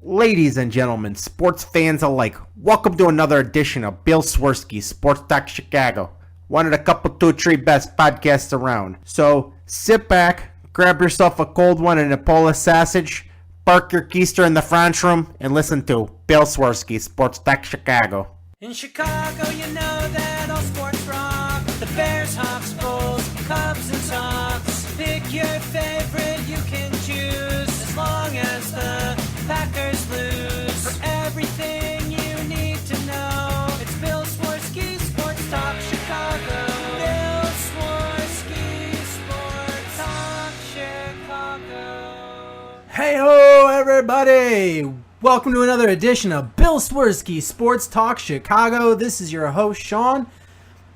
Ladies and gentlemen, sports fans alike, welcome to another edition of Bill Swirsky's Sports Talk Chicago, one of the couple, two, three best podcasts around. So sit back, grab yourself a cold one and a Polish sausage, park your keister in the French room, and listen to Bill Swirsky's Sports Talk Chicago. In Chicago, you know that all sports rock. The Bears, Hawks, Bulls, Cubs, and Sox. Pick your favorite, you can choose, as long as the Packers lose. For everything you need to know, it's Bill Swirsky's Sports Talk Chicago. Bill Swirsky Sports Talk Chicago. Hey-ho, everybody! Welcome to another edition of Bill Swirsky Sports Talk Chicago. This is your host, Sean.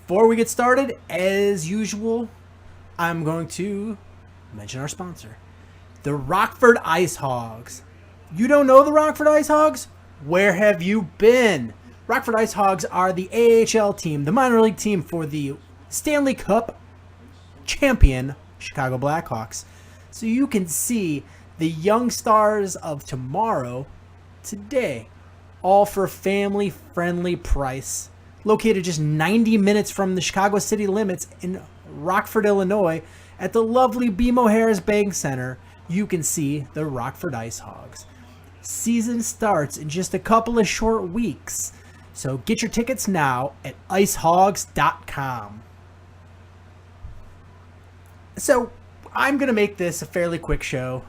Before we get started, as usual, I'm going to mention our sponsor, the Rockford Ice Hogs. You don't know the Rockford Ice Hogs? Where have you been? Rockford Ice Hogs are the AHL team, the minor league team for the Stanley Cup champion Chicago Blackhawks. So you can see the young stars of tomorrow today, all for a family-friendly price. Located just 90 minutes from the Chicago city limits in Rockford, Illinois, at the lovely BMO Harris Bank Center, you can see the Rockford Ice Hogs. Season starts in just a couple of short weeks, so get your tickets now at icehogs.com. So I'm going to make this a fairly quick show.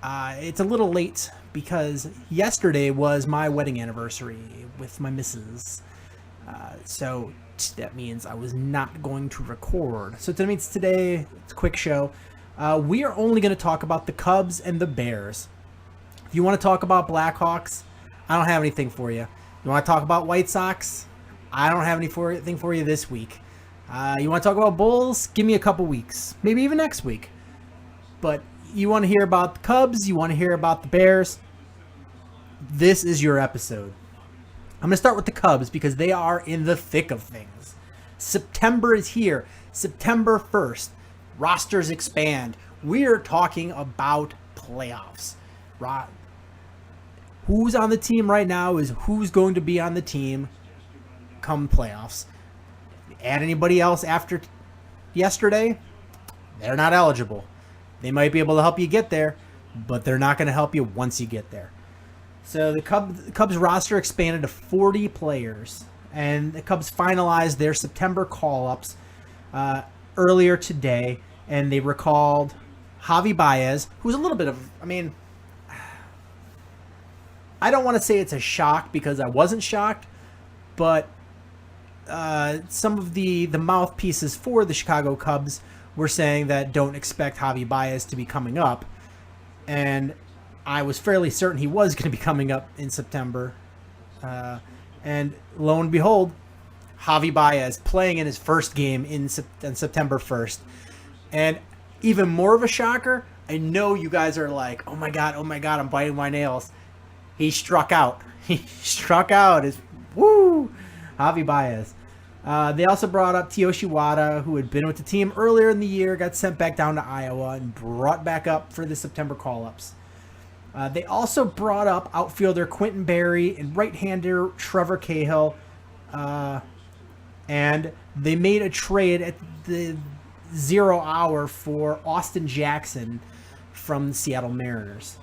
It's a little late because yesterday was my wedding anniversary with my missus. So that means I was not going to record. So that means today, it's a quick show. We are only going to talk about the Cubs and the Bears. If you want to talk about Blackhawks, I don't have anything for you. You want to talk about White Sox? I don't have anything for you this week. You want to talk about Bulls? Give me a couple weeks. Maybe even next week. But you want to hear about the Cubs? You want to hear about the Bears? This is your episode. I'm going to start with the Cubs because they are in the thick of things. September is here. September 1st. Rosters expand. We are talking about playoffs. Who's on the team right now is who's going to be on the team come playoffs. Add anybody else after yesterday, they're not eligible. They might be able to help you get there, but they're not going to help you once you get there. So the Cubs roster expanded to 40 players, and the Cubs finalized their September call-ups earlier today, and they recalled Javi Baez, who's a little bit of, I don't want to say it's a shock because I wasn't shocked, but some of the mouthpieces for the Chicago Cubs were saying that don't expect Javi Baez to be coming up, and I was fairly certain he was going to be coming up in September. And lo and behold, Javi Baez playing in his first game on September 1st. And even more of a shocker, I know you guys are like, oh my God, I'm biting my nails. He struck out. Woo! Javi Baez. They also brought up Tyoshi Wada, who had been with the team earlier in the year, got sent back down to Iowa, and brought back up for the September call-ups. They also brought up outfielder Quentin Berry and right-hander Trevor Cahill. And they made a trade at the 0 hour for Austin Jackson from the Seattle Mariners.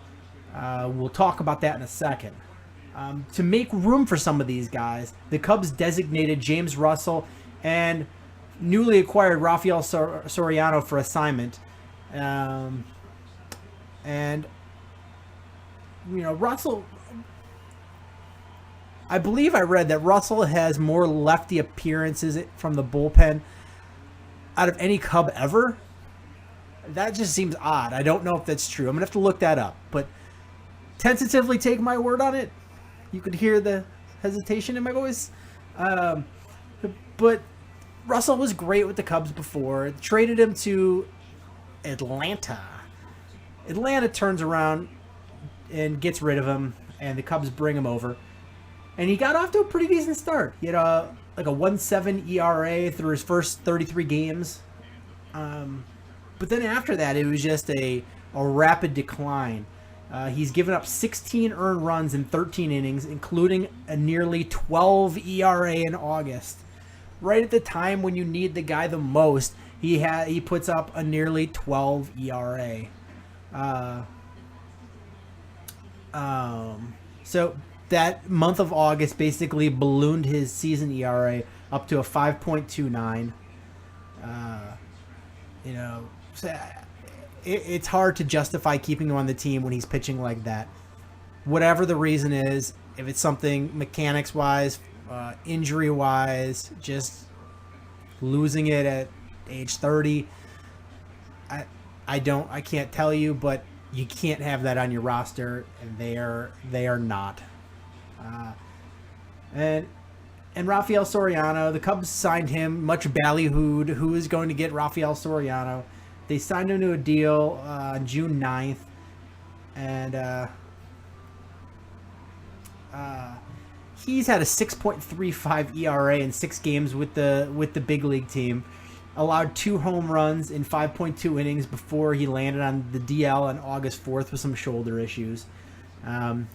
We'll talk about that in a second. To make room for some of these guys, the Cubs designated James Russell and newly acquired Rafael Soriano for assignment. Russell, I believe I read that Russell has more lefty appearances from the bullpen out of any Cub ever. That just seems odd. I don't know if that's true. I'm going to have to look that up. But tentatively take my word on it. You could hear the hesitation in my voice. But Russell was great with the Cubs before. Traded him to Atlanta. Atlanta turns around and gets rid of him, and the Cubs bring him over. And he got off to a pretty decent start. He had a 1.7 ERA through his first 33 games. But then after that, it was just a rapid decline. He's given up 16 earned runs in 13 innings, including a nearly 12 ERA in August. Right at the time when you need the guy the most, he puts up a nearly 12 ERA. So that month of August basically ballooned his season ERA up to a 5.29. So it's hard to justify keeping him on the team when he's pitching like that. Whatever the reason is, if it's something mechanics-wise, injury-wise, just losing it at age 30, I can't tell you, but you can't have that on your roster, and they are not. And Rafael Soriano, the Cubs signed him, much ballyhooed. Who is going to get Rafael Soriano? They signed him to a deal on June 9th, and he's had a 6.35 ERA in 6 games with the big league team. Allowed 2 home runs in 5.2 innings before he landed on the DL on August 4th with some shoulder issues.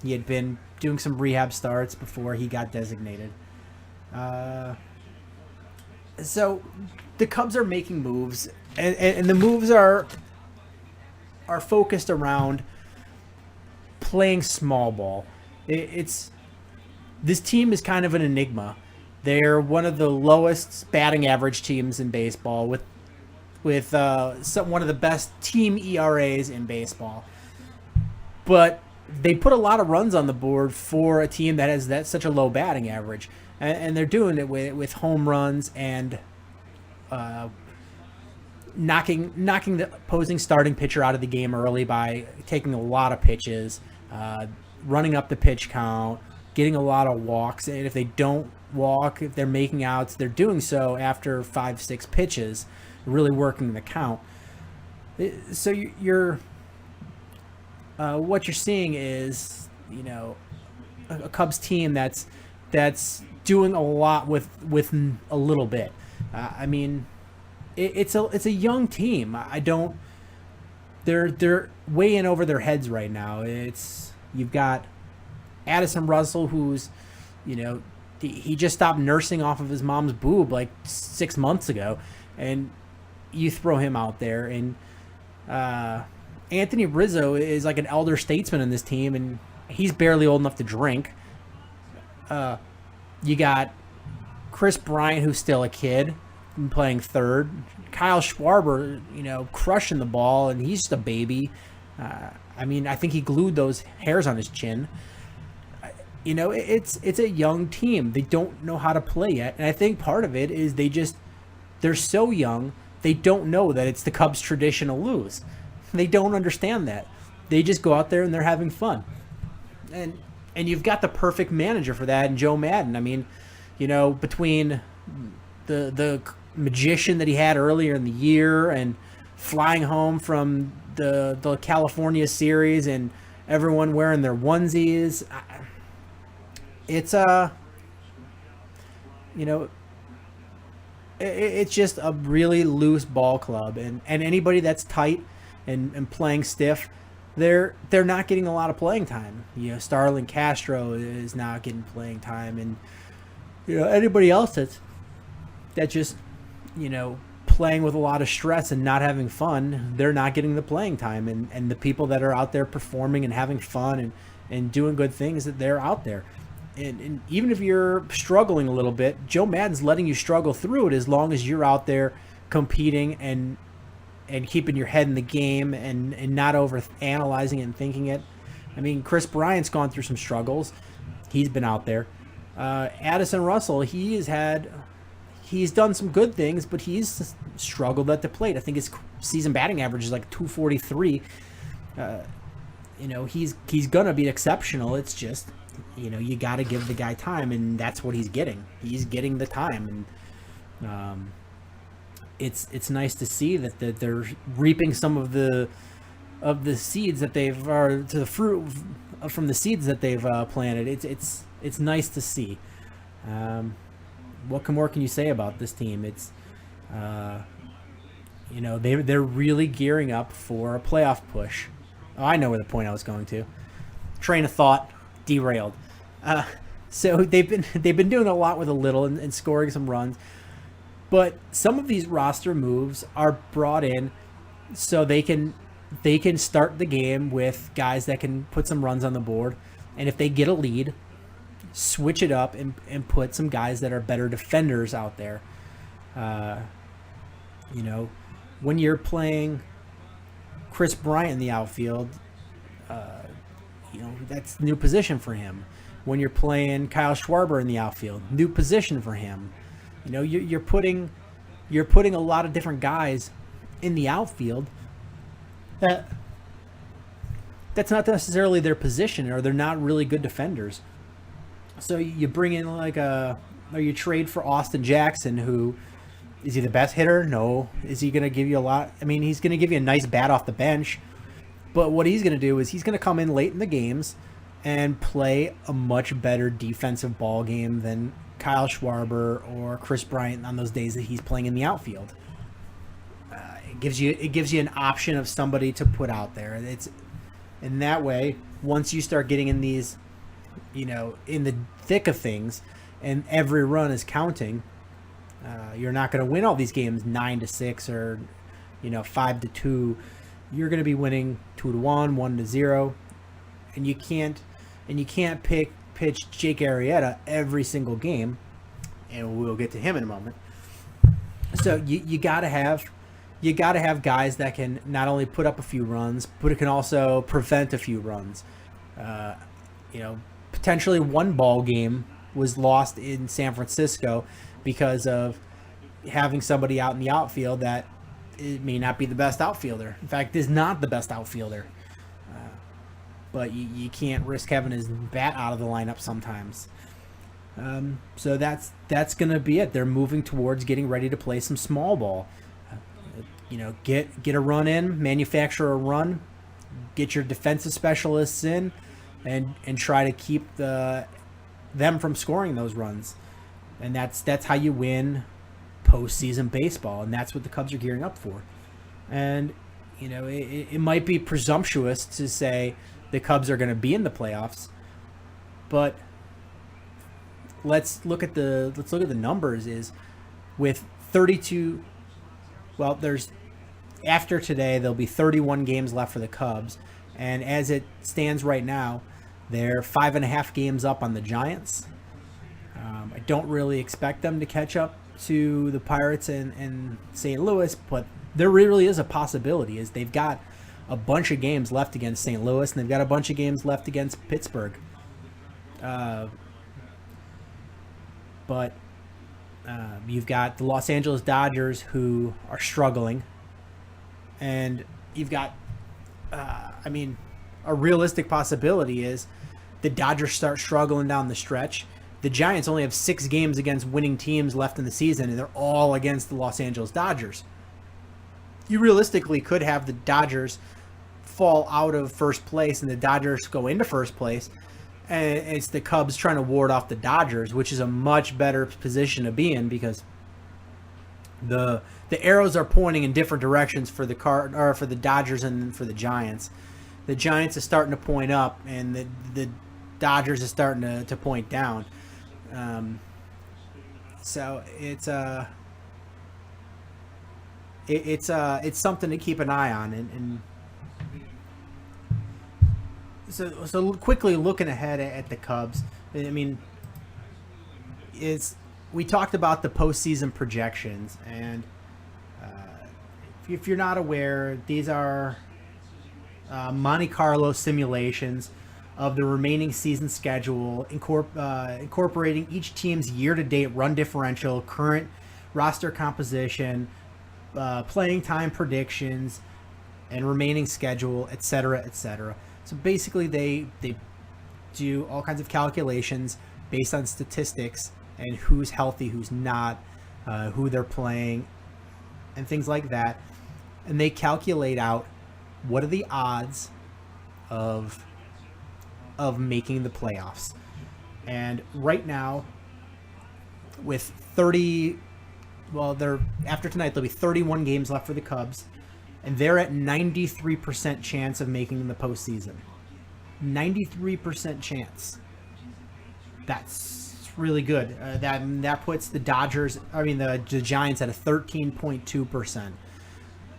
He had been doing some rehab starts before he got designated. So the Cubs are making moves, and the moves are focused around playing small ball. This team is kind of an enigma. They're one of the lowest batting average teams in baseball, with one of the best team ERAs in baseball. But they put a lot of runs on the board for a team that has such a low batting average, and they're doing it with home runs and knocking the opposing starting pitcher out of the game early by taking a lot of pitches, running up the pitch count, getting a lot of walks, and if they don't walk, if they're making outs, they're doing so after 5-6 pitches, really working the count. So you're what you're seeing is, a Cubs team that's doing a lot with a little bit. It's a young team. They're way in over their heads right now. You've got Addison Russell, who's, he just stopped nursing off of his mom's boob like 6 months ago, and you throw him out there. And Anthony Rizzo is like an elder statesman in this team, and he's barely old enough to drink. You got Chris Bryant, who's still a kid, playing third. Kyle Schwarber, crushing the ball, and he's just a baby. I think he glued those hairs on his chin. It's a young team. They don't know how to play yet, and I think part of it is they're so young, they don't know that it's the Cubs' tradition to lose. They don't understand that. They just go out there and they're having fun. And you've got the perfect manager for that in Joe Madden. Between the magician that he had earlier in the year and flying home from the California series and everyone wearing their onesies, it's it's just a really loose ball club, and anybody that's tight and playing stiff, they're not getting a lot of playing time. Starlin Castro is not getting playing time, and anybody else that's just playing with a lot of stress and not having fun, they're not getting the playing time, and the people that are out there performing and having fun and doing good things, that they're out there. And even if you're struggling a little bit, Joe Madden's letting you struggle through it as long as you're out there competing and keeping your head in the game and not over analyzing it and thinking it. Chris Bryant's gone through some struggles. He's been out there. Addison Russell, he's done some good things, but he's struggled at the plate. I think his season batting average is like 243. He's gonna be exceptional. It's just, you got to give the guy time, and that's what he's getting. He's getting the time, and it's nice to see that they're reaping some of the seeds that the fruit from the seeds that they've planted. It's nice to see. What more can you say about this team? It's they're really gearing up for a playoff push, Oh, I know where the point I was going to. Train of thought derailed. So they've been doing a lot with a little and scoring some runs, but some of these roster moves are brought in so they can start the game with guys that can put some runs on the board, and if they get a lead, switch it up and put some guys that are better defenders out there. When you're playing Chris Bryant in the outfield, that's a new position for him. When you're playing Kyle Schwarber in the outfield, new position for him. You're putting a lot of different guys in the outfield that's not necessarily their position, or they're not really good defenders. So you bring in or you trade for Austin Jackson, who is he the best hitter? No. Is he going to give you a lot? I mean, he's going to give you a nice bat off the bench. But what he's going to do is he's going to come in late in the games and play a much better defensive ball game than Kyle Schwarber or Chris Bryant on those days that he's playing in the outfield. It gives you an option of somebody to put out there. It's in that way, once you start getting in these, in the thick of things, and every run is counting, you're not going to win all these games 9-6 or 5-2. You're going to be winning 2-1, 1-0, and you can't pitch Jake Arrieta every single game, and we'll get to him in a moment. So you got to have guys that can not only put up a few runs, but it can also prevent a few runs. Potentially one ball game was lost in San Francisco because of having somebody out in the outfield that it may not be the best outfielder. In fact, is not the best outfielder. But you can't risk having his bat out of the lineup sometimes. So that's going to be it. They're moving towards getting ready to play some small ball. Get a run in, manufacture a run, get your defensive specialists in, and try to keep them from scoring those runs. And that's how you win postseason baseball, and that's what the Cubs are gearing up for. And it might be presumptuous to say the Cubs are going to be in the playoffs, but let's look at the numbers. Is with 32. Well, after today there'll be 31 games left for the Cubs, and as it stands right now, they're 5.5 games up on the Giants. I don't really expect them to catch up to the Pirates and St. Louis, but there really is a possibility. Is they've got a bunch of games left against St. Louis, and they've got a bunch of games left against Pittsburgh. But you've got the Los Angeles Dodgers, who are struggling, and you've got, a realistic possibility is the Dodgers start struggling down the stretch. The Giants only have 6 games against winning teams left in the season, and they're all against the Los Angeles Dodgers. You realistically could have the Dodgers fall out of first place and the Dodgers go into first place, and it's the Cubs trying to ward off the Dodgers, which is a much better position to be in because the arrows are pointing in different directions for the Dodgers and for the Giants. The Giants is starting to point up, and the Dodgers is starting to point down. So it's something to keep an eye on, and so quickly looking ahead at the Cubs. We talked about the postseason projections, and if you're not aware, these are Monte Carlo simulations of the remaining season schedule, incorporating each team's year-to-date run differential, current roster composition, playing time predictions, and remaining schedule, etc., etc. So basically, they do all kinds of calculations based on statistics and who's healthy, who's not, who they're playing, and things like that. And they calculate out what are the odds of making the playoffs. And right now, with after tonight, there'll be 31 games left for the Cubs. and they're at 93% chance of making the postseason. 93% chance. That's really good. That puts the the Giants at a 13.2%.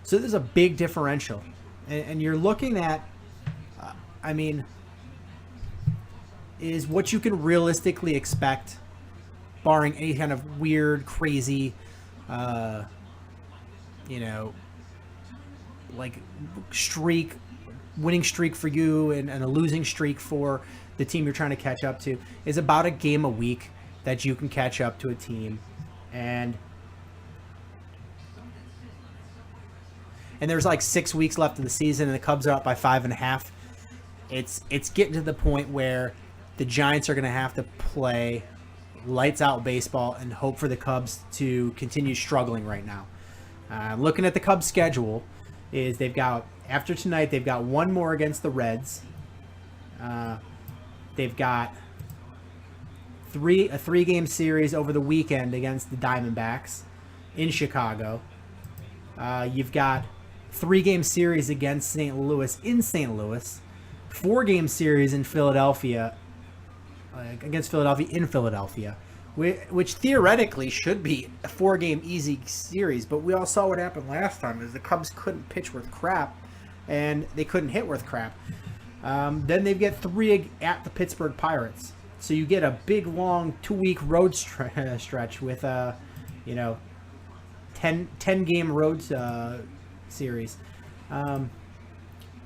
So there's a big differential, and you're looking at, is what you can realistically expect, barring any kind of weird, crazy, like winning streak for you and a losing streak for the team you're trying to catch up to, is about a game a week that you can catch up to a team. And there's like 6 weeks left of the season, and the Cubs are up by 5.5. It's getting to the point where the Giants are going to have to play lights out baseball and hope for the Cubs to continue struggling right now. Looking at the Cubs' schedule, is after tonight they've got one more against the Reds. They've got a 3-game series over the weekend against the Diamondbacks in Chicago. You've got 3-game series against St. Louis in St. Louis. 4-game series in Philadelphia against Philadelphia in Philadelphia, which theoretically should be a 4-game easy series, but we all saw what happened last time, is the Cubs couldn't pitch worth crap, and they couldn't hit worth crap. Then they get 3 at the Pittsburgh Pirates, so you get a big long 2-week road stretch with 10-game road series.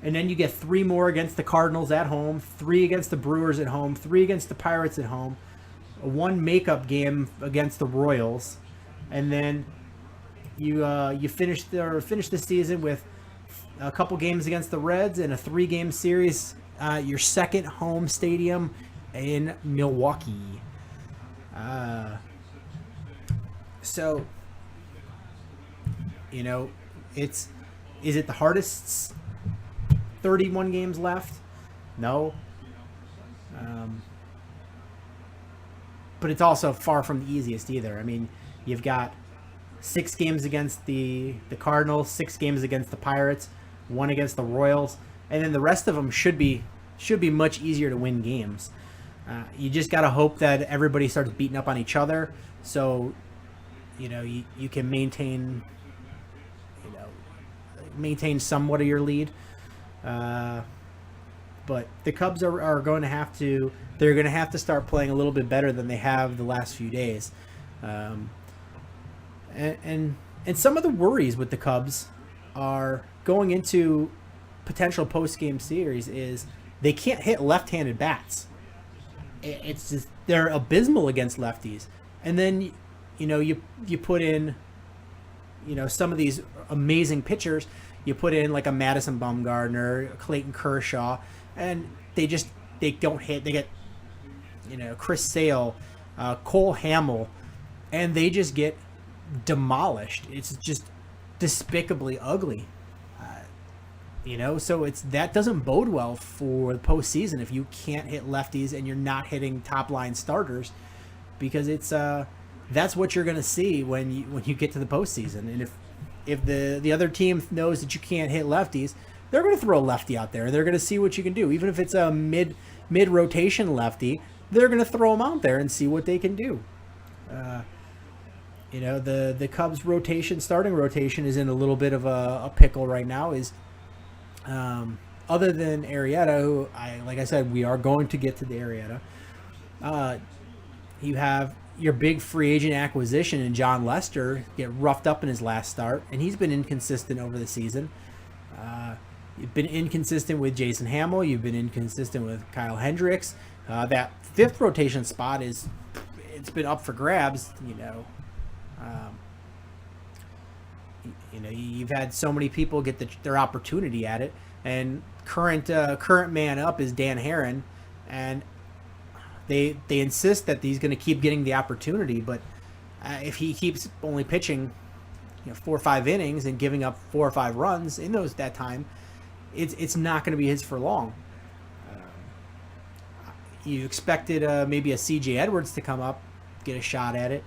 And then you get 3 more against the Cardinals at home, 3 against the Brewers at home, 3 against the Pirates at home, 1 makeup game against the Royals, and then you finish the season with a couple games against the Reds and a 3-game series, your second home stadium in Milwaukee. So, is it the hardest? 31 games left? No. But it's also far from the easiest either. I mean, you've got 6 games against the Cardinals, 6 games against the Pirates, 1 against the Royals, and then the rest of them should be much easier to win games. You just got to hope that everybody starts beating up on each other, so you can maintain somewhat of your lead. But the Cubs are going to have to start playing a little bit better than they have the last few days. And some of the worries with the Cubs are going into potential post-game series is they can't hit left-handed bats. It's just, they're abysmal against lefties. And then, you put in, some of these amazing pitchers. You put in like a Madison Bumgarner, Clayton Kershaw, and they don't hit. They get, Chris Sale, Cole Hamill, and they just get demolished. It's just despicably ugly. So that doesn't bode well for the postseason if you can't hit lefties and you're not hitting top line starters, because that's what you're going to see when you get to the postseason. And if the other team knows that you can't hit lefties, they're going to throw a lefty out there. They're going to see what you can do. Even if it's a mid rotation lefty, they're going to throw him out there and see what they can do. The Cubs starting rotation is in a little bit of a pickle right now. Other than Arrieta, who like I said, we are going to get to the Arrieta. You have your big free agent acquisition in John Lester get roughed up in his last start, and he's been inconsistent over the season. You've been inconsistent with Jason Hamill. You've been inconsistent with Kyle Hendricks. That 5th rotation spot it's been up for grabs. You've had so many people get their opportunity at it, and current man up is Dan Herron, and they insist that he's going to keep getting the opportunity, but if he keeps only pitching 4 or 5 innings and giving up 4 or 5 runs in that time, it's not going to be his for long. You expected maybe a C.J. Edwards to come up, get a shot at it.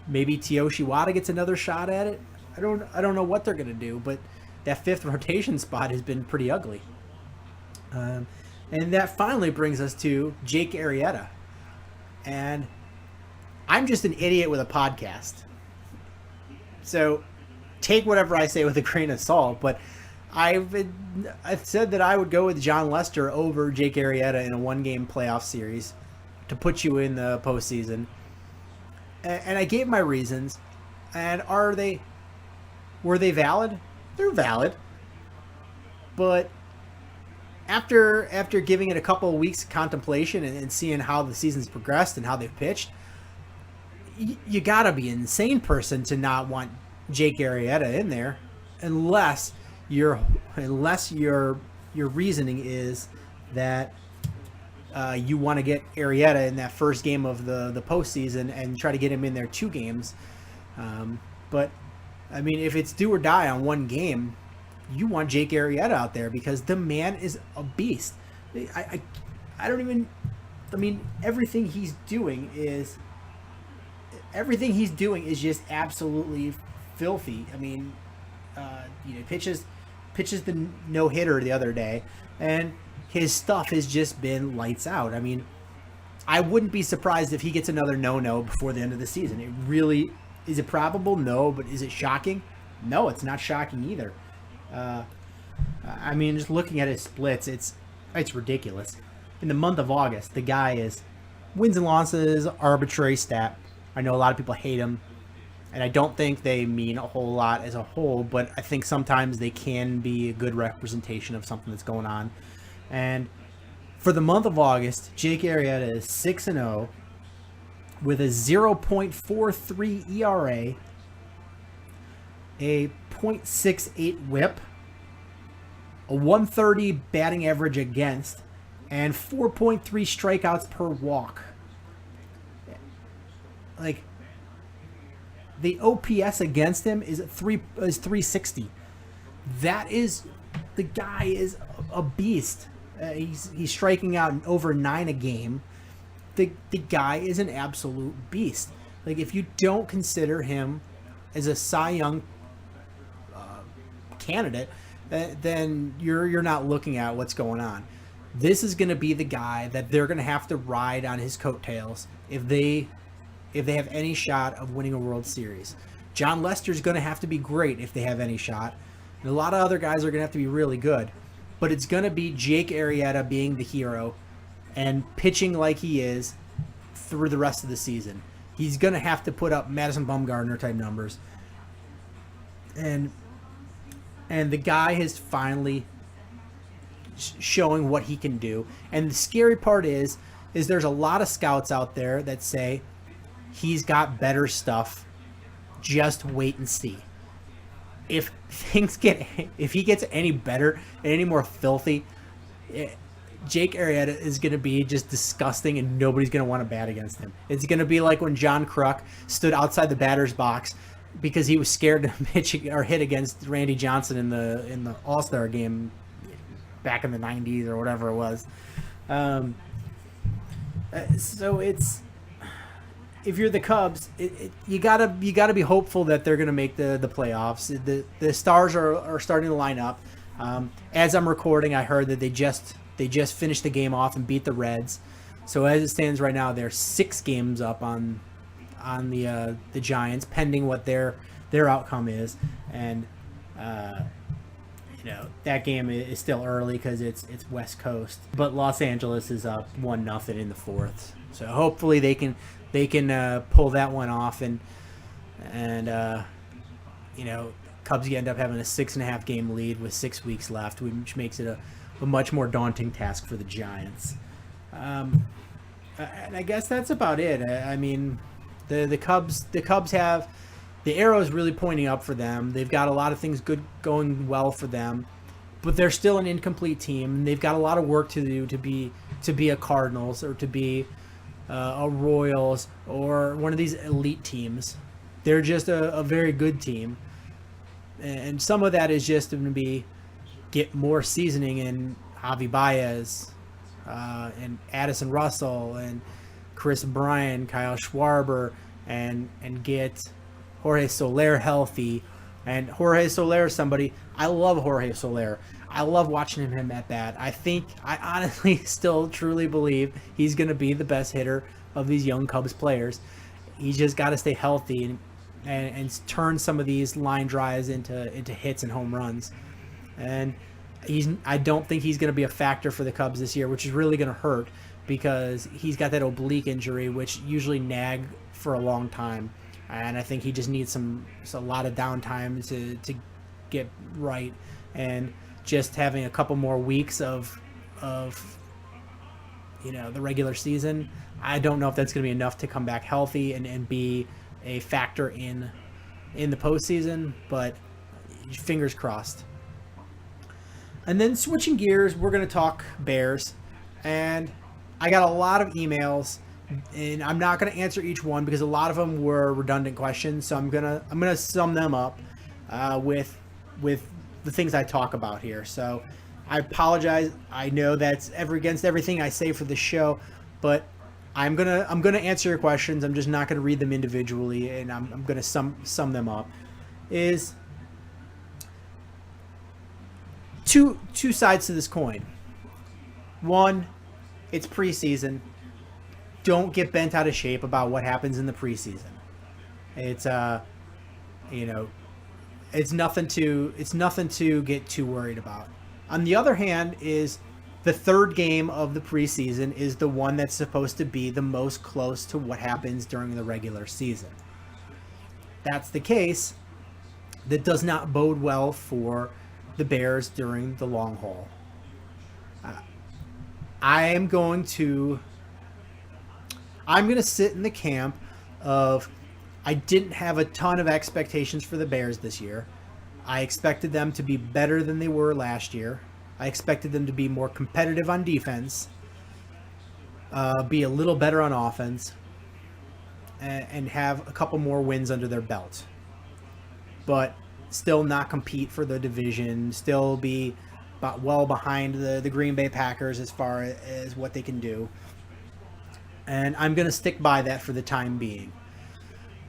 Maybe Tio Shiwada gets another shot at it. I don't know what they're gonna do, but that fifth rotation spot has been pretty ugly. And that finally brings us to Jake Arrieta. And I'm just an idiot with a podcast. So take whatever I say with a grain of salt, but I've said that I would go with John Lester over Jake Arrieta in a one-game playoff series to put you in the postseason. And I gave my reasons. And were they valid? They're valid. But after giving it a couple of weeks of contemplation and seeing how the season's progressed and how they've pitched, you gotta be an insane person to not want Jake Arrieta in there, unless your reasoning is that you want to get Arrieta in that first game of the postseason and try to get him in there 2 games. But I mean, if it's do or die on one game, you want Jake Arrieta out there because the man is a beast. I mean, everything he's doing is just absolutely filthy. I mean, pitches the no-hitter the other day, and his stuff has just been lights out. I mean, I wouldn't be surprised if he gets another no-no before the end of the season. It really is it probable? No, but is it shocking? No, it's not shocking either. I mean, just looking at his splits, it's ridiculous. In the month of August, the guy is wins and losses, arbitrary stat. I know a lot of people hate him, and I don't think they mean a whole lot as a whole, but I think sometimes they can be a good representation of something that's going on. And for the month of August, Jake Arrieta is 6-0 with a 0.43 ERA, a .68 whip, a 130 batting average against, and 4.3 strikeouts per walk. Like, the OPS against him is 360. That is, the guy is a beast. He's striking out over 9 a game. The guy is an absolute beast. Like, if you don't consider him as a Cy Young candidate, then you're not looking at what's going on. This is going to be the guy that they're going to have to ride on his coattails if they have any shot of winning a World Series. John Lester's going to have to be great if they have any shot. And a lot of other guys are going to have to be really good. But it's going to be Jake Arrieta being the hero and pitching like he is through the rest of the season. He's going to have to put up Madison Bumgarner type numbers. And the guy is finally showing what he can do. And the scary part is there's a lot of scouts out there that say he's got better stuff. Just wait and see. If he gets any better and any more filthy, Jake Arrieta is going to be just disgusting and nobody's going to want to bat against him. It's going to be like when John Kruk stood outside the batter's box because he was scared to pitch or hit against Randy Johnson in the All-Star game back in the 90s or whatever it was. So it's, if you're the Cubs, you gotta be hopeful that they're gonna make the playoffs. The stars are starting to line up. As I'm recording, I heard that they just finished the game off and beat the Reds. So as it stands right now, they're 6 games up on the Giants, pending what their outcome is. And that game is still early because it's West Coast. But Los Angeles is up 1-0 in the 4th. So hopefully they can pull that one off and Cubs end up having a 6.5 game lead with 6 weeks left, which makes it a much more daunting task for the Giants. And I guess that's about it. I mean, the Cubs have the arrow's really pointing up for them. They've got a lot of things good going well for them, but they're still an incomplete team. And they've got a lot of work to do to be a Cardinals or to be a Royals or one of these elite teams. They're just a very good team, and some of that is just going to be get more seasoning in Javi Baez and Addison Russell and Chris Bryant, Kyle Schwarber, and get Jorge Soler healthy, And Jorge Soler is somebody, I love Jorge Soler. I love watching him at bat. I honestly still truly believe he's going to be the best hitter of these young Cubs players. He's just got to stay healthy and turn some of these line drives into hits and home runs. And I don't think he's going to be a factor for the Cubs this year, which is really going to hurt because he's got that oblique injury, which usually nag for a long time. And I think he just needs a lot of downtime to get right. And just having a couple more weeks of the regular season, I don't know if that's going to be enough to come back healthy and be a factor in the postseason, but fingers crossed. And then switching gears, we're going to talk Bears. And I got a lot of emails, and I'm not going to answer each one because a lot of them were redundant questions. So I'm gonna sum them up with the things I talk about here. So I apologize. I know that's against everything I say for the show, but I'm gonna answer your questions. I'm just not gonna read them individually, and I'm gonna sum them up. Is two sides to this coin. One, it's preseason. Don't get bent out of shape about what happens in the preseason. It's it's nothing to get too worried about. On the other hand, is the third game of the preseason is the one that's supposed to be the most close to what happens during the regular season. That's the case. That does not bode well for the Bears during the long haul. I'm going to sit in the camp of I didn't have a ton of expectations for the Bears this year. I expected them to be better than they were last year. I expected them to be more competitive on defense, be a little better on offense, and have a couple more wins under their belt. But still not compete for the division, still be well behind the Green Bay Packers as far as what they can do. And I'm going to stick by that for the time being.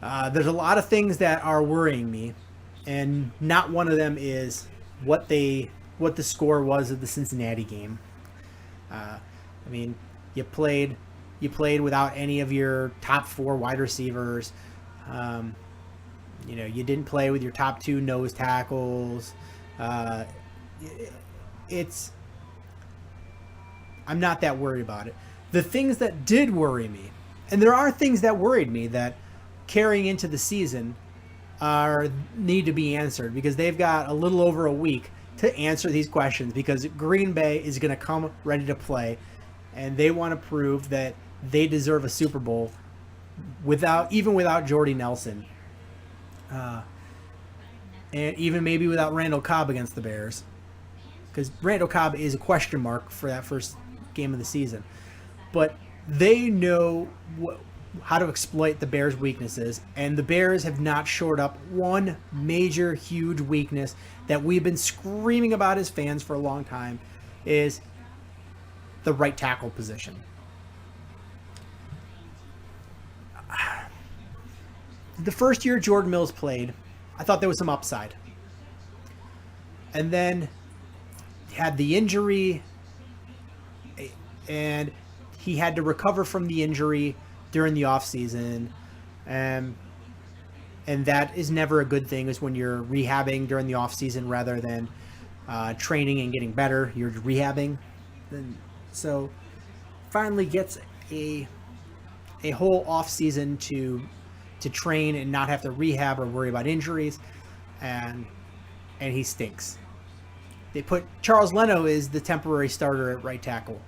There's a lot of things that are worrying me, and not one of them is what the score was of the Cincinnati game. You played without any of your top 4 wide receivers. You didn't play with your top 2 nose tackles. I'm not that worried about it. The things that did worry me, and there are things that worried me that carrying into the season need to be answered, because they've got a little over a week to answer these questions, because Green Bay is going to come ready to play, and they want to prove that they deserve a Super Bowl without Jordy Nelson, and even maybe without Randall Cobb against the Bears, because Randall Cobb is a question mark for that first game of the season. But they know how to exploit the Bears' weaknesses, and the Bears have not shored up one major, huge weakness that we've been screaming about as fans for a long time, is the right tackle position. The first year Jordan Mills played, I thought there was some upside. And then had the injury, and he had to recover from the injury during the offseason. And that is never a good thing, is when you're rehabbing during the offseason rather than training and getting better. You're rehabbing. And so finally gets a whole offseason to train and not have to rehab or worry about injuries. And he stinks. They put Charles Leno is the temporary starter at right tackle.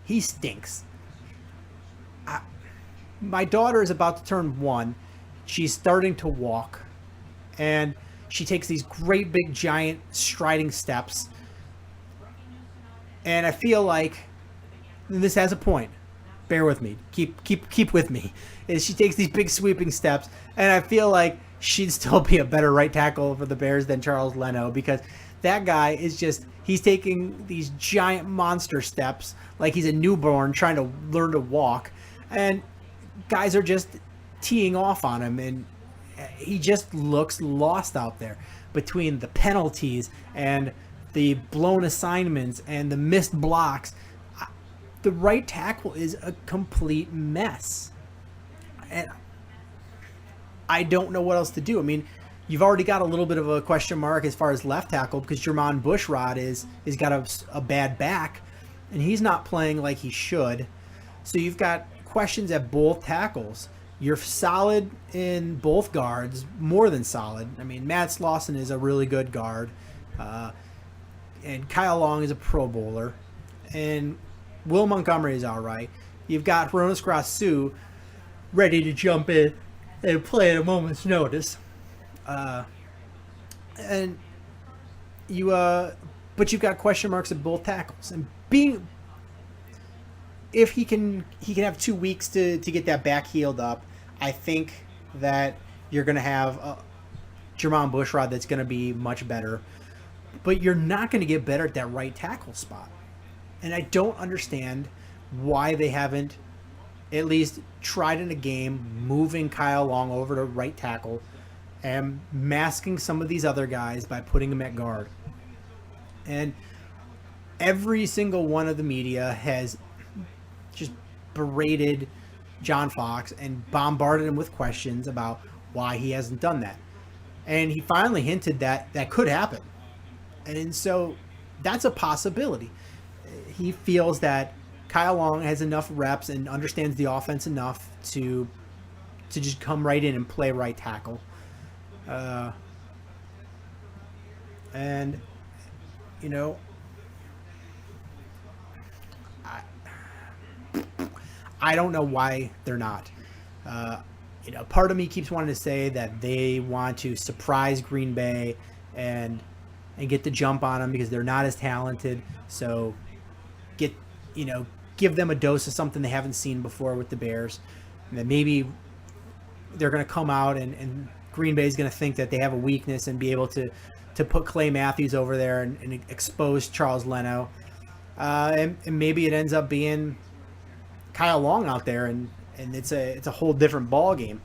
He stinks. My daughter is about to turn 1. She's starting to walk, and she takes these great big giant striding steps. And I feel like, and this has a point. Bear with me. Keep with me. Is she takes these big sweeping steps, and I feel like she'd still be a better right tackle for the Bears than Charles Leno, because that guy is just, he's taking these giant monster steps like he's a newborn trying to learn to walk, and guys are just teeing off on him, he just looks lost out there between the penalties and the blown assignments and the missed blocks. The right tackle is a complete mess. And I don't know what else to do. I mean, you've already got a little bit of a question mark as far as left tackle because Jermon Bushrod is got a bad back, and he's not playing like he should. So you've got questions at both tackles. You're solid in both guards, more than solid. I mean, Matt Slauson is a really good guard, and Kyle Long is a Pro Bowler, and Will Montgomery is all right. You've got Hronis Grasu ready to jump in and play at a moment's notice. And you, but you've got question marks at both tackles. And if he can have 2 weeks to get that back healed up, I think that you're going to have Jermon Bushrod that's going to be much better. But you're not going to get better at that right tackle spot. And I don't understand why they haven't at least tried in a game moving Kyle Long over to right tackle and masking some of these other guys by putting them at guard. And every single one of the media has just berated John Fox and bombarded him with questions about why he hasn't done that. And he finally hinted that that could happen. And so that's a possibility. He feels that Kyle Long has enough reps and understands the offense enough to just come right in and play right tackle. And, you know, I don't know why they're not. You know, part of me keeps wanting to say that they want to surprise Green Bay and get the jump on them because they're not as talented. So give them a dose of something they haven't seen before with the Bears. And then maybe they're going to come out and Green Bay is going to think that they have a weakness and be able to put Clay Matthews over there and expose Charles Leno. And maybe it ends up being Kyle Long out there and it's a whole different ball game.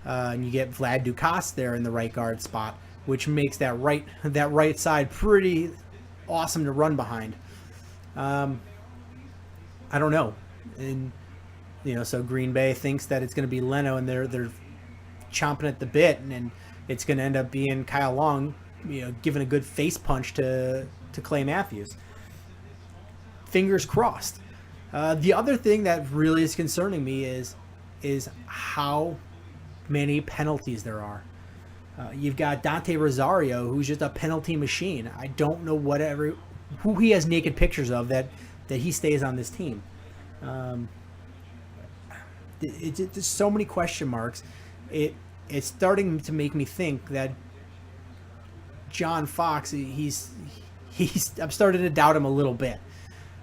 And you get Vlad Dukas there in the right guard spot, which makes that right side pretty awesome to run behind. I don't know. And so Green Bay thinks that it's going to be Leno and they're chomping at the bit and it's going to end up being Kyle Long, giving a good face punch to Clay Matthews. Fingers crossed. The other thing that really is concerning me is how many penalties there are. You've got Dante Rosario, who's just a penalty machine. I don't know who he has naked pictures of that he stays on this team. There's so many question marks. It's starting to make me think that John Fox, I'm starting to doubt him a little bit.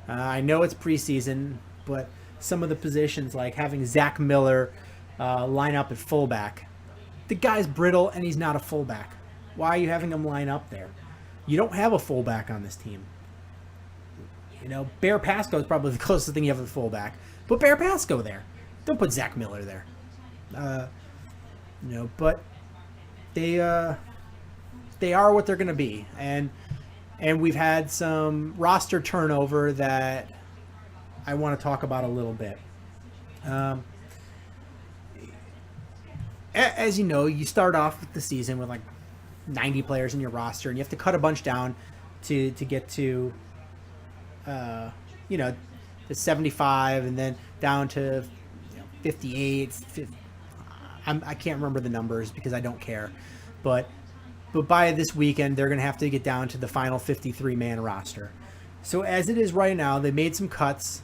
I know it's preseason, but some of the positions, like having Zach Miller line up at fullback, the guy's brittle and he's not a fullback. Why are you having him line up there? You don't have a fullback on this team. Bear Pasco is probably the closest thing you have to fullback. Put Bear Pasco there. Don't put Zach Miller there. But they are what they're going to be, and we've had some roster turnover that I want to talk about a little bit. As you know, you start off with the season with like 90 players in your roster, and you have to cut a bunch down to get to to 75, and then down to 58. I can't remember the numbers because I don't care, but by this weekend they're going to have to get down to the final 53-man roster. So as it is right now, they made some cuts.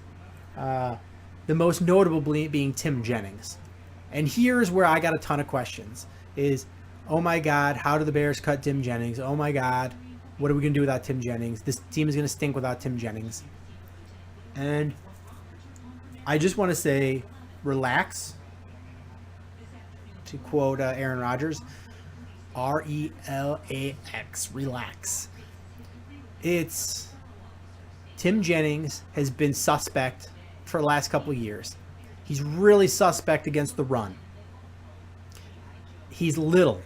The most notable being Tim Jennings, and here's where I got a ton of questions. Is, oh my God, how do the Bears cut Tim Jennings? Oh my God, what are we going to do without Tim Jennings? This team is going to stink without Tim Jennings. And I just want to say, relax. To quote Aaron Rodgers, RELAX, relax. Tim Jennings has been suspect for the last couple of years. He's really suspect against the run. he's little.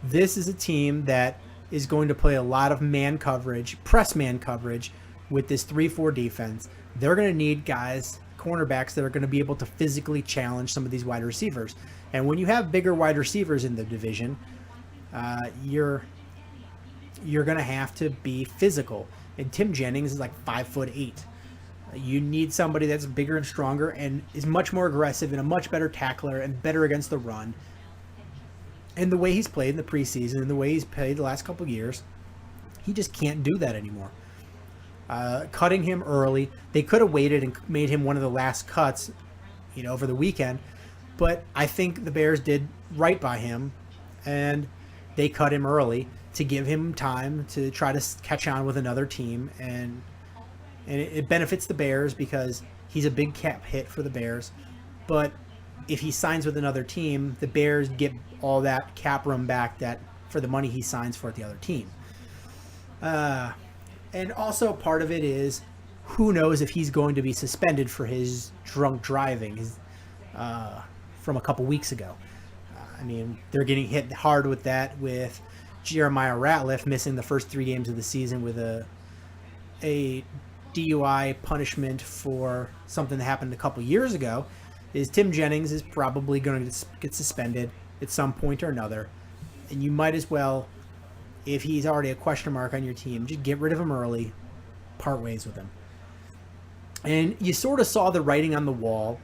This is a team that is going to play a lot of man coverage, press man coverage with this 3-4 defense. They're going to need guys, cornerbacks, that are going to be able to physically challenge some of these wide receivers. And when you have bigger wide receivers in the division, you're going to have to be physical. And Tim Jennings is like 5'8". You need somebody that's bigger and stronger and is much more aggressive and a much better tackler and better against the run. And the way he's played in the preseason and the way he's played the last couple of years, he just can't do that anymore. Cutting him early, they could have waited and made him one of the last cuts, over the weekend. But I think the Bears did right by him, and they cut him early to give him time to try to catch on with another team. And it benefits the Bears because he's a big cap hit for the Bears. But if he signs with another team, the Bears get all that cap room back for the money he signs for at the other team. And also part of it is, who knows if he's going to be suspended for his drunk driving from a couple weeks ago. They're getting hit hard with that, with Jeremiah Ratliff missing the first 3 games of the season with a DUI punishment for something that happened a couple years ago. Tim Jennings is probably going to get suspended at some point or another. And you might as well, if he's already a question mark on your team, just get rid of him early, part ways with him. And you sort of saw the writing on the wall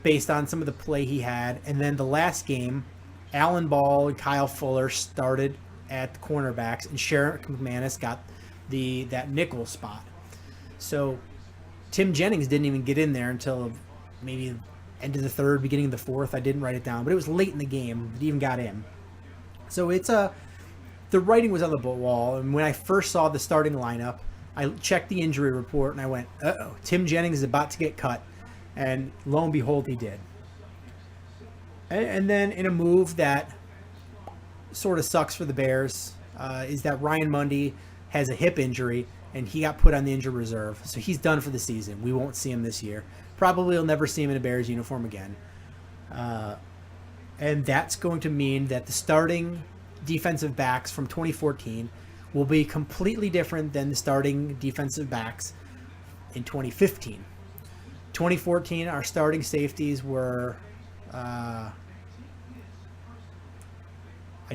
based on some of the play he had. And then the last game, Alan Ball and Kyle Fuller started at the cornerbacks, and Sherrick McManus got that nickel spot. So Tim Jennings didn't even get in there until maybe end of the third, beginning of the fourth. I didn't write it down, but it was late in the game that he even got in. So the writing was on the wall. And when I first saw the starting lineup, I checked the injury report and I went, uh-oh, Tim Jennings is about to get cut. And lo and behold, he did. And then in a move that sort of sucks for the Bears, is that Ryan Mundy has a hip injury and he got put on the injured reserve. So he's done for the season. We won't see him this year. Probably will never see him in a Bears uniform again. And that's going to mean that the starting defensive backs from 2014 will be completely different than the starting defensive backs in 2015. 2014, our starting safeties were, I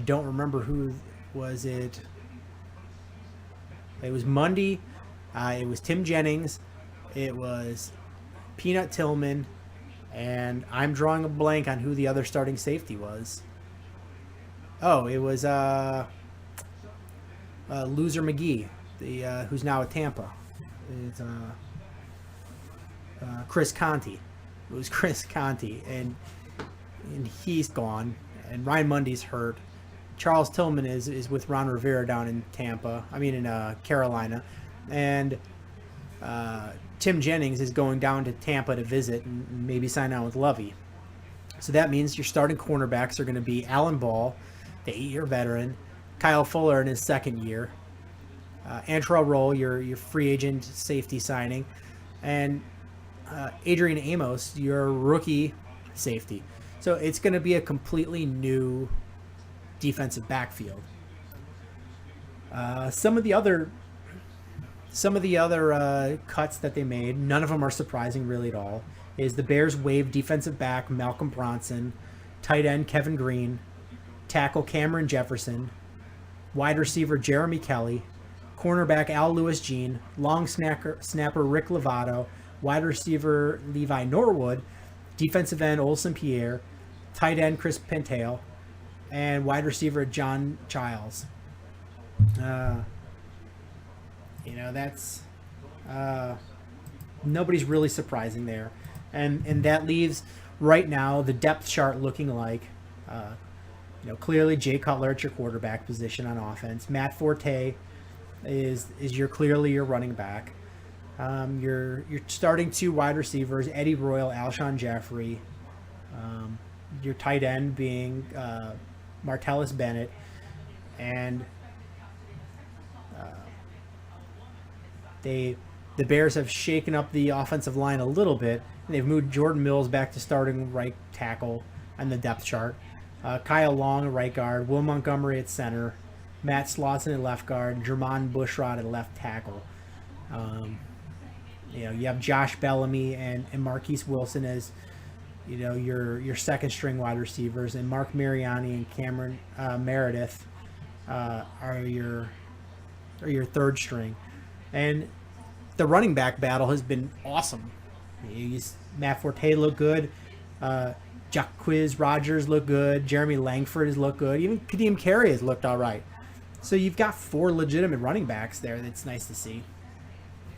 don't remember who was it. It was Mundy. It was Tim Jennings. It was Peanut Tillman. And I'm drawing a blank on who the other starting safety was. Oh, it was Loser McGee, who's now at Tampa. It's Chris Conti. It was Chris Conti, and he's gone. And Ryan Mundy's hurt. Charles Tillman is with Ron Rivera down in Carolina, and Tim Jennings is going down to Tampa to visit and maybe sign on with Lovey. So that means your starting cornerbacks are going to be Alan Ball, the 8-year veteran, Kyle Fuller in his second year, Antrell Roll, your free agent safety signing, and Adrian Amos, your rookie safety. So it's going to be a completely new defensive backfield. Some of the other cuts that they made, none of them are surprising really at all, is the Bears waived defensive back Malcolm Bronson, tight end Kevin Green, tackle Cameron Jefferson, wide receiver Jeremy Kelly, cornerback Al Lewis-Jean, long snapper Rick Lovato, wide receiver Levi Norwood, defensive end Olsen Pierre, tight end Chris Pentale, and wide receiver John Childs. That's nobody's really surprising there, and that leaves right now the depth chart looking like clearly Jay Cutler at your quarterback position on offense. Matt Forte is clearly your running back. You're starting 2 wide receivers, Eddie Royal, Alshon Jeffrey. Your tight end being Martellus Bennett, and the Bears have shaken up the offensive line a little bit. And they've moved Jordan Mills back to starting right tackle. on the depth chart. Kyle Long at right guard, Will Montgomery at center, Matt Slauson at left guard, Jermon Bushrod at left tackle. You have Josh Bellamy and Marquise Wilson as your second string wide receivers, and Mark Mariani and Cameron Meredith are your third string. And the running back battle has been awesome. Matt Forte looked good. Jacquizz Rodgers looked good. Jeremy Langford has looked good. Even Kadeem Carey has looked all right. So you've got 4 legitimate running backs there. That's nice to see.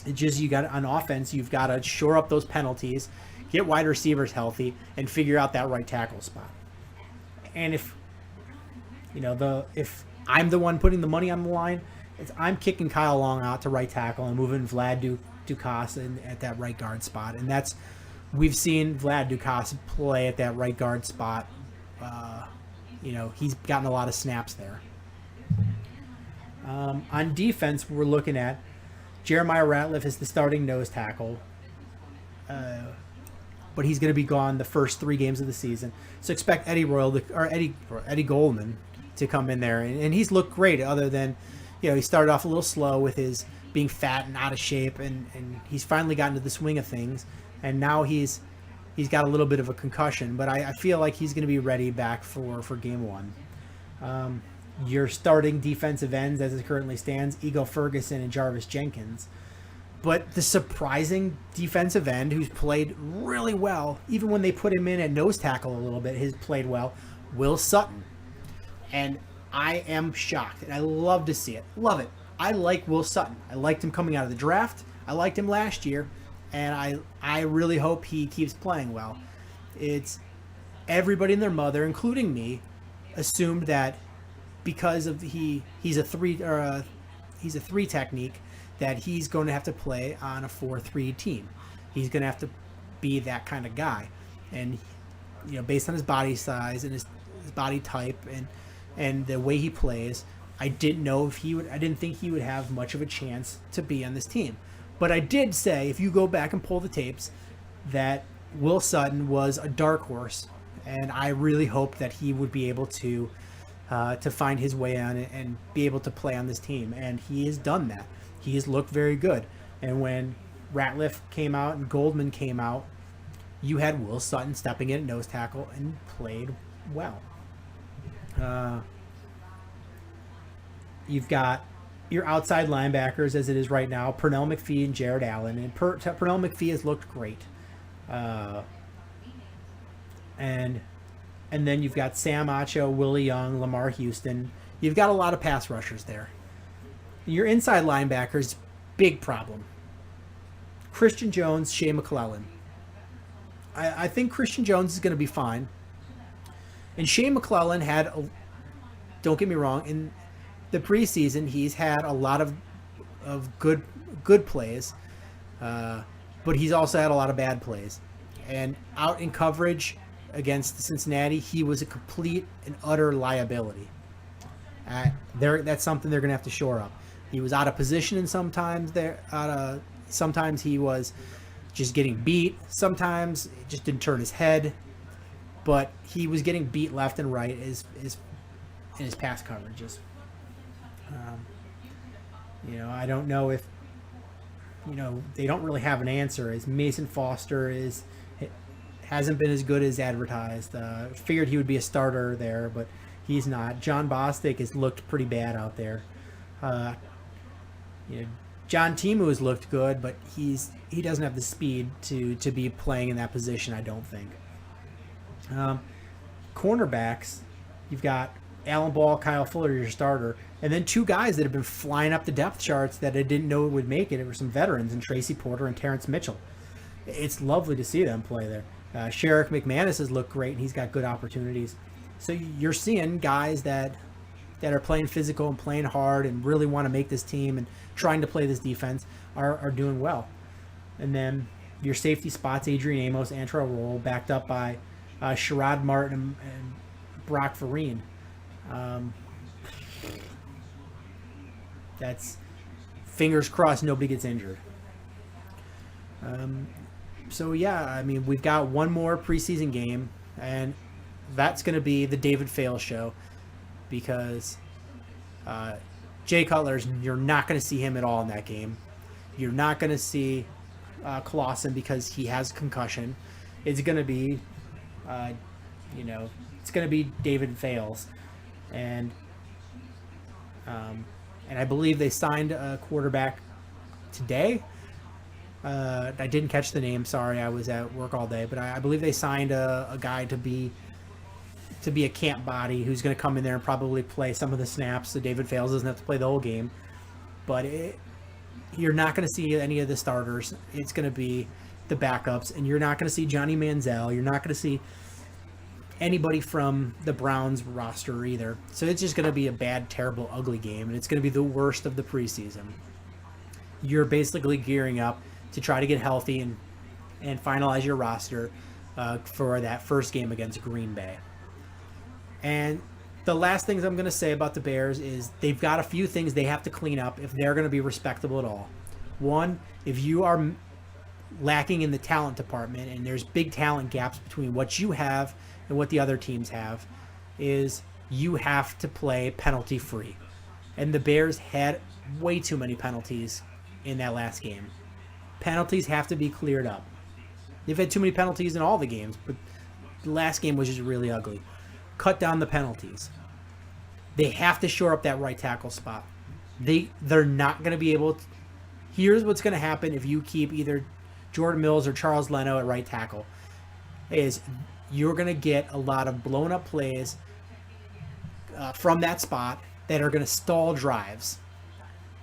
It's just you got on offense, you've got to shore up those penalties, get wide receivers healthy, and figure out that right tackle spot. And if I'm the one putting the money on the line, I'm kicking Kyle Long out to right tackle and moving Vlad Dukas at that right guard spot. And we've seen Vlad Dukas play at that right guard spot. He's gotten a lot of snaps there. On defense, we're looking at Jeremiah Ratliff is the starting nose tackle, but he's going to be gone the first 3 games of the season. So expect Eddie Goldman to come in there, and he's looked great. Other than, he started off a little slow with his being fat and out of shape, and he's finally gotten to the swing of things, and now he's got a little bit of a concussion, but I feel like he's going to be ready back for game 1. Your starting defensive ends, as it currently stands, Ego Ferguson and Jarvis Jenkins. But the surprising defensive end who's played really well, even when they put him in at nose tackle a little bit, has played well, Will Sutton. And I am shocked, and I love to see it. Love it. I like Will Sutton. I liked him coming out of the draft. I liked him last year, and I really hope he keeps playing well. It's everybody and their mother, including me, assumed that because of he's a 3 technique, that he's going to have to play on a 4-3 team. He's going to have to be that kind of guy, and based on his body size and his body type and the way he plays, I didn't think he would have much of a chance to be on this team. But I did say, if you go back and pull the tapes, that Will Sutton was a dark horse, and I really hoped that he would be able to find his way on it and be able to play on this team, and he has done that. He has looked very good. And when Ratliff came out and Goldman came out, you had Will Sutton stepping in at nose tackle and played well. You've got your outside linebackers as it is right now, Pernell McPhee and Jared Allen. And Pernell McPhee has looked great. And then you've got Sam Acho, Willie Young, Lamar Houston. You've got a lot of pass rushers there. Your inside linebackers, big problem. Christian Jones, Shea McClellan. I think Christian Jones is going to be fine. And Shea McClellan don't get me wrong, in the preseason he's had a lot of good plays, but he's also had a lot of bad plays. And out in coverage against Cincinnati, he was a complete and utter liability. That's something they're going to have to shore up. He was out of position, and sometimes he was just getting beat. Sometimes he just didn't turn his head, but he was getting beat left and right in his pass coverages. I don't know if they don't really have an answer. As Mason Foster hasn't been as good as advertised. Figured he would be a starter there, but he's not. John Bostic has looked pretty bad out there. John Timu has looked good, but he doesn't have the speed to be playing in that position, I don't think. Cornerbacks, you've got Alan Ball, Kyle Fuller, your starter, and then 2 guys that have been flying up the depth charts that I didn't know would make it. It were some veterans, and Tracy Porter and Terrence Mitchell. It's lovely to see them play there. Sherrick McManus has looked great, and he's got good opportunities. So you're seeing guys that are playing physical and playing hard and really want to make this team and trying to play this defense are doing well. And then your safety spots, Adrian Amos, Antrell Roll, backed up by Sherrod Martin and Brock Vereen. That's fingers crossed nobody gets injured. So yeah, I mean, we've got one more preseason game, and that's going to be the David Fales show, because Jay Cutler's, you're not going to see him at all in that game. You're not going to see Clausen because he has concussion. It's going to be, it's going to be David Fales, and I believe they signed a quarterback today. I didn't catch the name. Sorry, I was at work all day. But I believe they signed a guy to be a camp body who's going to come in there and probably play some of the snaps. So David Fales doesn't have to play the whole game. But you're not going to see any of the starters. It's going to be the backups, and you're not going to see Johnny Manziel. You're not going to see anybody from the Browns roster either. So it's just going to be a bad, terrible, ugly game, and it's going to be the worst of the preseason. You're basically gearing up to try to get healthy and finalize your roster for that first game against Green Bay. And the last things I'm going to say about the Bears is they've got a few things they have to clean up if they're going to be respectable at all. One, if you are lacking in the talent department and there's big talent gaps between what you have and what the other teams have, is you have to play penalty free. And the Bears had way too many penalties in that last game. Penalties have to be cleared up. They've had too many penalties in all the games, but the last game was just really ugly. Cut down the penalties. They have to shore up that right tackle spot. They're not going to be able to. Here's what's going to happen if you keep either Jordan Mills or Charles Leno at right tackle, is you're going to get a lot of blown up plays from that spot that are going to stall drives.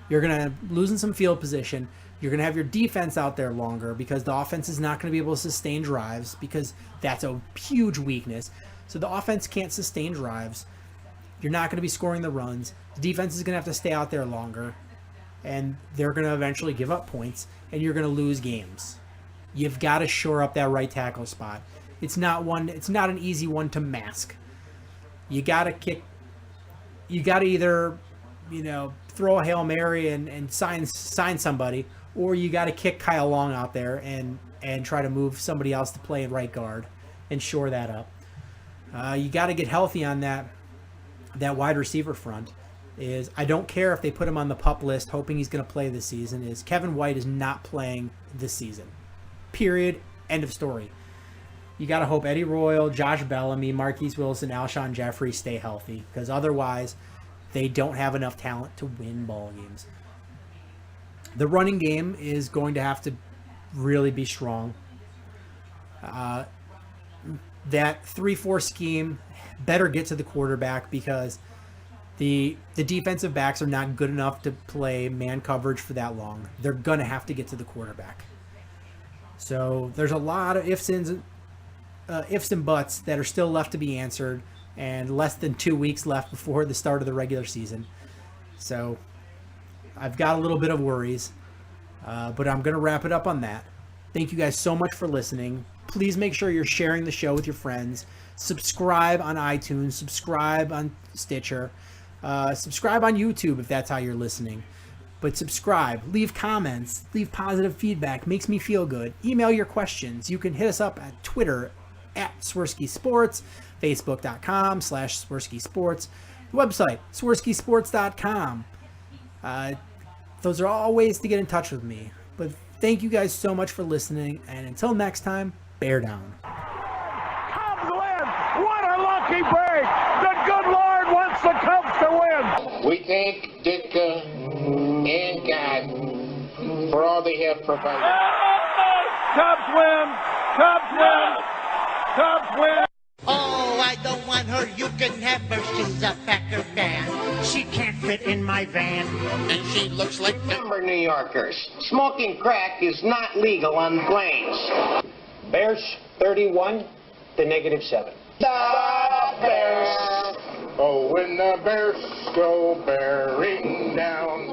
You're going to losing some field position. You're going to have your defense out there longer because the offense is not going to be able to sustain drives, because that's a huge weakness. So the offense can't sustain drives. You're not going to be scoring the runs. The defense is going to have to stay out there longer, and they're going to eventually give up points, and you're going to lose games. You've got to shore up that right tackle spot. It's not an easy one to mask. You got to kick. You got to either, throw a Hail Mary and sign somebody, or you got to kick Kyle Long out there and try to move somebody else to play in right guard and shore that up. You got to get healthy on that wide receiver front. I don't care if they put him on the PUP list hoping he's going to play this season. Kevin White is not playing this season. Period. End of story. You got to hope Eddie Royal, Josh Bellamy, Marquise Wilson, Alshon Jeffrey stay healthy, because otherwise they don't have enough talent to win ball games. The running game is going to have to really be strong. That 3-4 scheme better get to the quarterback, because the defensive backs are not good enough to play man coverage for that long. They're going to have to get to the quarterback. So there's a lot of ifs and buts that are still left to be answered, and less than 2 weeks left before the start of the regular season. So I've got a little bit of worries, but I'm going to wrap it up on that. Thank you guys so much for listening. Please make sure you're sharing the show with your friends. Subscribe on iTunes. Subscribe on Stitcher. Subscribe on YouTube if that's how you're listening. But subscribe. Leave comments. Leave positive feedback. Makes me feel good. Email your questions. You can hit us up at Twitter at Swirsky Sports, Facebook.com/Swirsky Sports, website SwirskySports.com. Those are all ways to get in touch with me. But thank you guys so much for listening, and until next time, bear down. Cubs win! What a lucky break! The good Lord wants the Cubs to win! We thank Ditka and God for all they have provided. Cubs win! Cubs win! Cubs win! Oh, I don't want her. You can have her. She's a Packer fan. She can't fit in my van. And she looks like number New Yorkers. Smoking crack is not legal on planes. Bears 31 to -7. The Bears. Oh, when the Bears go bearing down